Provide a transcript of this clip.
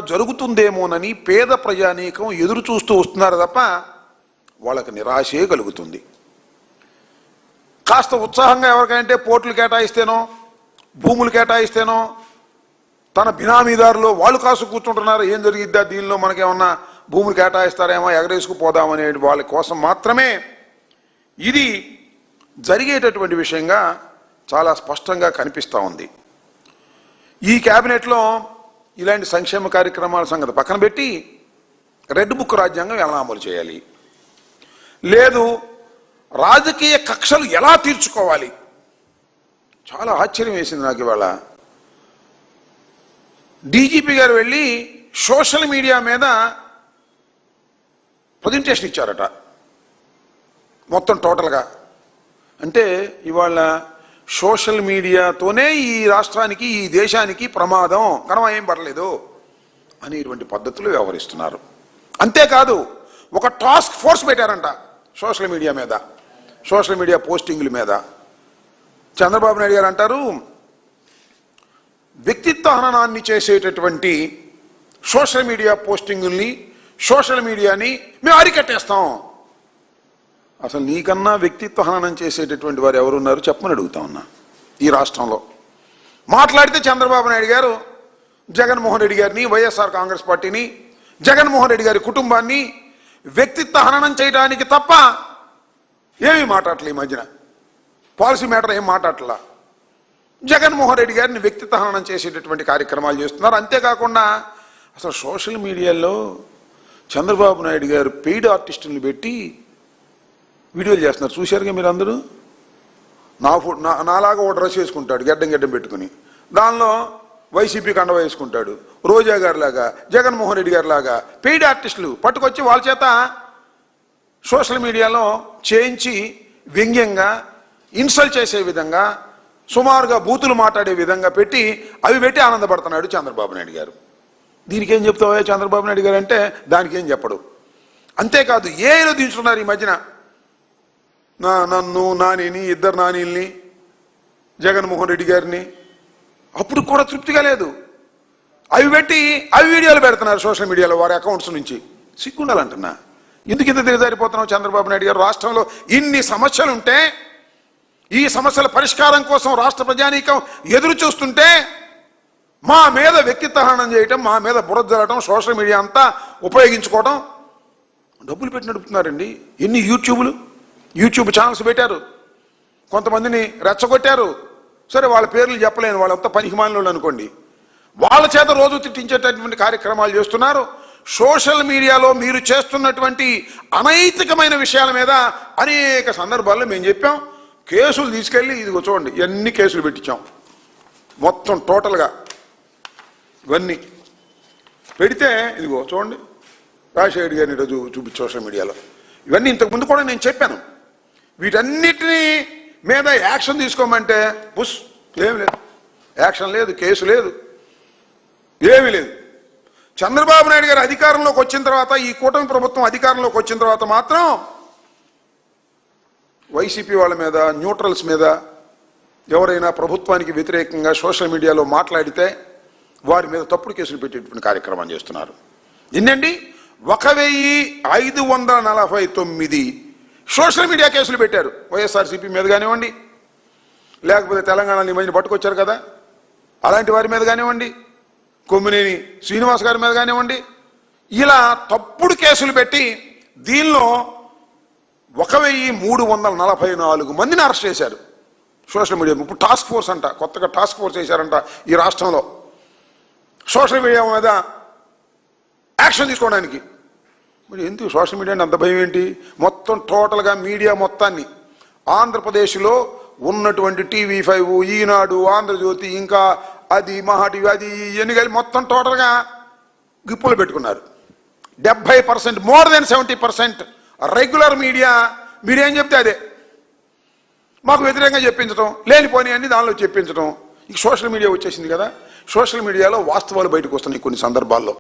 జరుగుతుందేమోనని పేద ప్రజానీకం ఎదురు చూస్తూ వస్తున్నారు తప్ప వాళ్ళకి నిరాశే కలుగుతుంది. కాస్త ఉత్సాహంగా ఎవరికంటే పోర్టులు కేటాయిస్తేనో భూములు కేటాయిస్తేనో తన బినామీదారులు వాళ్ళు కాసు కూర్చుంటున్నారు, ఏం జరిగిద్దా దీనిలో మనకేమన్నా భూములు కేటాయిస్తారేమో ఎగరేసుకుపోదామనే వాళ్ళ కోసం మాత్రమే ఇది జరిగేటటువంటి విషయంగా చాలా స్పష్టంగా కనిపిస్తూ ఉంది. ఈ క్యాబినెట్లో ఇలాంటి సంక్షేమ కార్యక్రమాల సంగతి పక్కన పెట్టి రెడ్ బుక్ రాజ్యాంగం ఎలా అమలు చేయాలి, లేదు రాజకీయ కక్షలు ఎలా తీర్చుకోవాలి. చాలా ఆశ్చర్యం వేసింది నాకు ఇవాళ. డీజీపీ గారు వెళ్ళి సోషల్ మీడియా మీద ప్రజెంటేషన్ ఇచ్చారట మొత్తం టోటల్గా. అంటే ఇవాళ సోషల్ మీడియాతోనే ఈ రాష్ట్రానికి ఈ దేశానికి ప్రమాదం, కనమా ఏం పడలేదు అనేటువంటి పద్ధతులు వ్యవహరిస్తున్నారు. అంతేకాదు ఒక టాస్క్ ఫోర్స్ పెట్టారంట సోషల్ మీడియా మీద, సోషల్ మీడియా పోస్టింగ్ల మీద. చంద్రబాబు నాయుడు గారు అంటారు వ్యక్తిత్వ హననాన్ని చేసేటటువంటి సోషల్ మీడియా పోస్టింగుల్ని సోషల్ మీడియాని మేము అరికట్టేస్తాం. అసలు నీకన్నా వ్యక్తిత్వ హననం చేసేటటువంటి వారు ఎవరున్నారు చెప్పమని అడుగుతా ఉన్నా. ఈ రాష్ట్రంలో మాట్లాడితే చంద్రబాబు నాయుడు గారు జగన్మోహన్ రెడ్డి గారిని, వైఎస్ఆర్ కాంగ్రెస్ పార్టీని, జగన్మోహన్ రెడ్డి గారి కుటుంబాన్ని వ్యక్తిత్వ హననం చేయడానికి తప్ప ఏమీ మాట్లాడలే. ఈ మధ్యన పాలసీ మ్యాటర్ ఏం మాట్లాడలా. జగన్మోహన్ రెడ్డి గారిని వ్యక్తిత్వ హననం చేసేటటువంటి కార్యక్రమాలు చేస్తున్నారు. అంతేకాకుండా అసలు సోషల్ మీడియాలో చంద్రబాబు నాయుడు గారు పెయిడ్ ఆర్టిస్టులను పెట్టి వీడియోలు చేస్తున్నారు. చూశారుగా మీరు అందరూ. నాలాగా ఓ డ్రెస్ వేసుకుంటాడు గడ్డం పెట్టుకుని, దానిలో వైసీపీ కండవ వేసుకుంటాడు, రోజా గారి లాగా జగన్మోహన్ రెడ్డి గారి లాగా పెయిడ్ ఆర్టిస్టులు పట్టుకొచ్చి వాళ్ళ చేత సోషల్ మీడియాలో చేయించి వ్యంగ్యంగా ఇన్సల్ట్ చేసే విధంగా సుమారుగా బూతులు మాట్లాడే విధంగా పెట్టి అవి పెట్టి ఆనందపడుతున్నాడు చంద్రబాబు నాయుడు గారు. దీనికి ఏం చెప్తావా చంద్రబాబు నాయుడు గారు అంటే దానికి ఏం చెప్పడు. అంతేకాదు ఏలో దించుతున్నారు ఈ మధ్యన. నన్ను, నానిని, ఇద్దరు నానీల్ని, జగన్మోహన్ రెడ్డి గారిని. అప్పుడు కూడా తృప్తిగా లేదు, అవి పెట్టి అవి వీడియోలు పెడుతున్నారు సోషల్ మీడియాలో వారి అకౌంట్స్ నుంచి. సిగ్గుండాలంటున్నా. ఎందుకు ఇంత దిగజారిపోతున్నావు చంద్రబాబు నాయుడు గారు? రాష్ట్రంలో ఇన్ని సమస్యలుంటే, ఈ సమస్యల పరిష్కారం కోసం రాష్ట్ర ప్రజానీకం ఎదురు చూస్తుంటే మా మీద వ్యక్తిత్వ హననం చేయటం, మా మీద బురద జల్లటం, సోషల్ మీడియా అంతా ఉపయోగించుకోవడం, డబ్బులు పెట్టి నడుపుతున్నారండి. ఎన్ని యూట్యూబ్ ఛానల్స్ పెట్టారు, కొంతమందిని రెచ్చగొట్టారు. సరే వాళ్ళ పేర్లు చెప్పలేను, వాళ్ళంతా పనికిమాలిన అనుకోండి. వాళ్ళ చేత రోజు తిట్టించేటటువంటి కార్యక్రమాలు చేస్తున్నారు. సోషల్ మీడియాలో మీరు చేస్తున్నటువంటి అనైతికమైన విషయాల మీద అనేక సందర్భాల్లో మేము చెప్పాం. కేసులు తీసుకెళ్ళి ఇదిగో చూడండి ఎన్ని కేసులు పెట్టించాం. మొత్తం టోటల్గా ఇవన్నీ పెడితే ఇదిగో చూడండి రాజశేఖర్ గారిని ఈరోజు చూపించి సోషల్ మీడియాలో ఇవన్నీ ఇంతకుముందు కూడా నేను చెప్పాను. వీటన్నిటినీ మీద యాక్షన్ తీసుకోమంటే ఏమి లేదు, యాక్షన్ లేదు, కేసు లేదు, ఏమీ లేదు. చంద్రబాబు నాయుడు గారు అధికారంలోకి వచ్చిన తర్వాత, ఈ కూటమి ప్రభుత్వం అధికారంలోకి వచ్చిన తర్వాత మాత్రం వైసీపీ వాళ్ళ మీద, న్యూట్రల్స్ మీద ఎవరైనా ప్రభుత్వానికి వ్యతిరేకంగా సోషల్ మీడియాలో మాట్లాడితే వారి మీద తప్పుడు కేసులు పెట్టేటువంటి కార్యక్రమం చేస్తున్నారు. ఎన్నండి 1549 సోషల్ మీడియా కేసులు పెట్టారు. వైఎస్ఆర్సీపీ మీద కానివ్వండి, లేకపోతే తెలంగాణలో ఈ మధ్యన పట్టుకొచ్చారు కదా అలాంటి వారి మీద కానివ్వండి, కొమ్మినేని శ్రీనివాస్ గారి మీద కానివ్వండి, ఇలా తప్పుడు కేసులు పెట్టి దీనిలో 1344 మందిని అరెస్ట్ చేశారు సోషల్ మీడియా. ఇప్పుడు టాస్క్ ఫోర్స్ అంట, కొత్తగా టాస్క్ ఫోర్స్ చేశారంట ఈ రాష్ట్రంలో సోషల్ మీడియా మీద యాక్షన్ తీసుకోవడానికి. మరి ఎందుకు సోషల్ మీడియా అంత భయం ఏంటి? మొత్తం టోటల్గా మీడియా మొత్తాన్ని ఆంధ్రప్రదేశ్లో ఉన్నటువంటి TV5, ఈనాడు, ఆంధ్రజ్యోతి, ఇంకా అది మహా టీవీ, అది ఎన్ని కలిపి మొత్తం టోటల్గా గిప్పులు పెట్టుకున్నారు. 70%, మోర్ దెన్ 70% రెగ్యులర్ మీడియా మీరేం చెప్తే అదే మాకు వ్యతిరేకంగా చెప్పించడం, లేనిపోని అన్ని దానిలో చెప్పించడం. ఇక సోషల్ మీడియా వచ్చేసింది కదా, సోషల్ మీడియాలో వాస్తవాలు బయటకు వస్తున్నాయి కొన్ని సందర్భాల్లో.